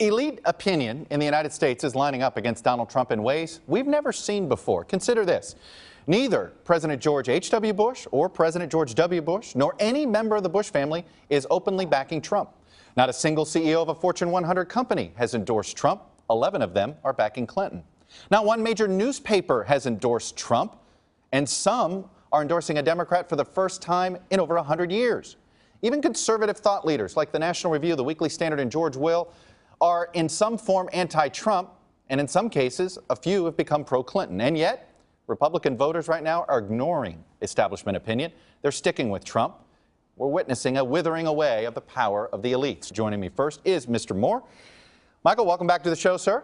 Elite opinion in the United States is lining up against Donald Trump in ways we've never seen before. Consider this. Neither President George H.W. Bush or President George W. Bush, nor any member of the Bush family is openly backing Trump. Not a single CEO of a Fortune 100 company has endorsed Trump. 11 of them are backing Clinton. Not one major newspaper has endorsed Trump, and some are endorsing a Democrat for the first time in over 100 years. Even conservative thought leaders like the National Review, the Weekly Standard, and George Will are in some form anti-Trump, and in some cases, a few have become pro-Clinton. And yet, Republican voters right now are ignoring establishment opinion. They're sticking with Trump. We're witnessing a withering away of the power of the elites. Joining me first is Mr. Moore. Michael, welcome back to the show, sir.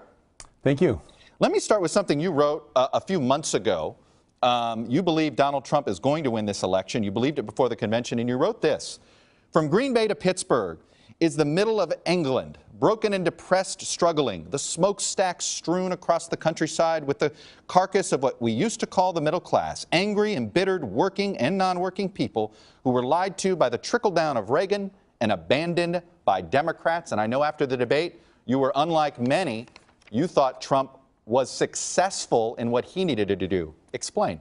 Thank you. Let me start with something you wrote a few months ago. You believe Donald Trump is going to win this election. You believed it before the convention, and you wrote this. From Green Bay to Pittsburgh is the middle of England, broken and depressed, struggling, the smokestacks strewn across the countryside with the carcass of what we used to call the middle class, angry, embittered, working and non-working people who were lied to by the trickle-down of Reagan and abandoned by Democrats. And I know after the debate, you were unlike many. You thought Trump was successful in what he needed to do. Explain.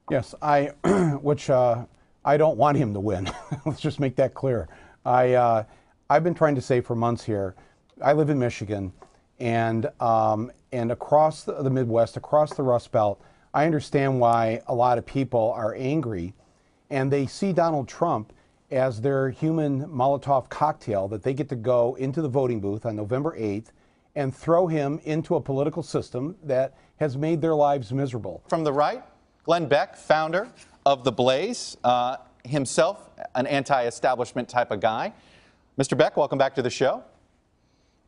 Yes, I don't want him to win. Let's just make that clear. I've been trying to say for months here, I live in Michigan, and across the Midwest, across the Rust Belt, I understand why a lot of people are angry, and they see Donald Trump as their human Molotov cocktail that they get to go into the voting booth on November 8th and throw him into a political system that has made their lives miserable. From the right, Glenn Beck, founder of The Blaze, himself an anti-establishment type of guy. Mr. Beck, welcome back to the show.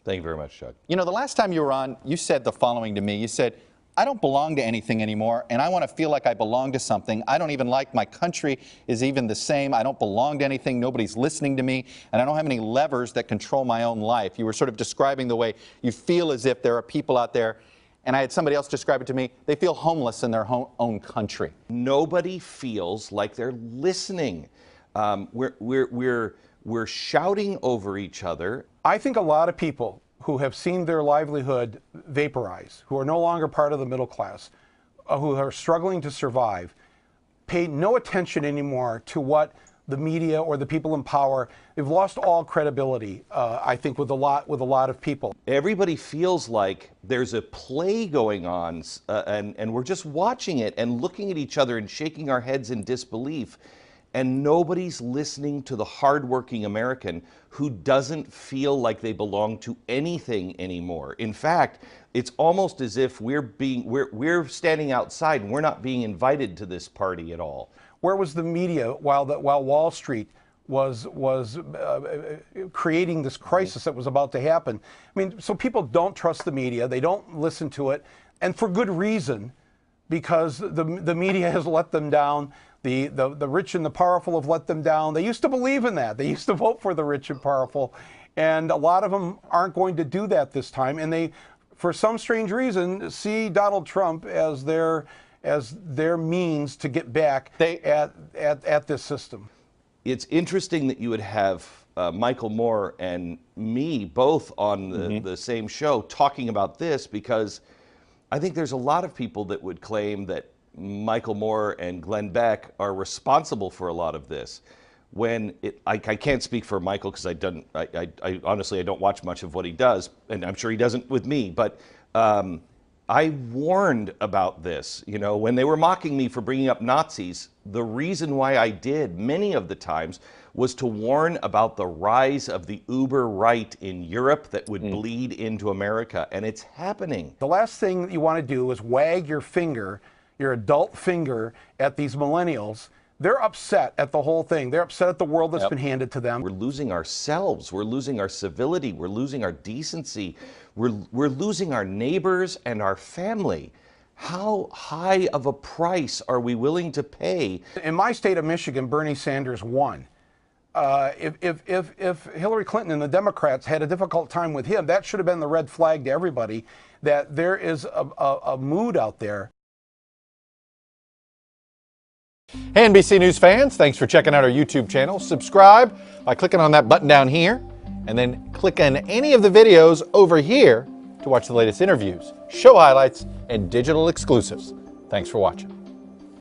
Thank you very much, Chuck. You know, the last time you were on, you said the following to me. You said, I don't belong to anything anymore, and I want to feel like I belong to something. I don't even like my country is even the same. I don't belong to anything. Nobody's listening to me, and I don't have any levers that control my own life. You were sort of describing the way you feel as if there are people out there, and I had somebody else describe it to me, they feel homeless in their own country. Nobody feels like they're listening. We're shouting over each other. I think a lot of people who have seen their livelihood vaporize, who are no longer part of the middle class, who are struggling to survive, pay no attention anymore to what the media or the people in power. They've lost all credibility, I think, with a lot of people. Everybody feels like there's a play going on, and we're just watching it and looking at each other and shaking our heads in disbelief. And nobody's listening to the hardworking American who doesn't feel like they belong to anything anymore. In fact, it's almost as if we're standing outside and we're not being invited to this party at all. Where was the media while Wall Street was creating this crisis that was about to happen? I mean, so people don't trust the media. They don't listen to it, and for good reason, because the media has let them down. The rich and the powerful have let them down. They used to believe in that. They used to vote for the rich and powerful. And a lot of them aren't going to do that this time. And they, for some strange reason, see Donald Trump as their means to get back at this system. It's interesting that you would have Michael Moore and me both on the same show talking about this, because I think there's a lot of people that would claim that Michael Moore and Glenn Beck are responsible for a lot of this. When I can't speak for Michael because I honestly don't watch much of what he does, and I'm sure he doesn't with me. But I warned about this. You know, when they were mocking me for bringing up Nazis, the reason why I did many of the times was to warn about the rise of the uber right in Europe that would bleed into America, and it's happening. The last thing that you want to do is wag your finger, your adult finger, at these millennials. They're upset at the whole thing. They're upset at the world that's been handed to them. We're losing ourselves. We're losing our civility. We're losing our decency. We're losing our neighbors and our family. How high of a price are we willing to pay? In my state of Michigan, Bernie Sanders won. If Hillary Clinton and the Democrats had a difficult time with him, that should have been the red flag to everybody, that there is a mood out there. Hey, NBC News fans, thanks for checking out our YouTube channel. Subscribe by clicking on that button down here. and then click on any of the videos over here to watch the latest interviews, show highlights, and digital exclusives. Thanks for watching.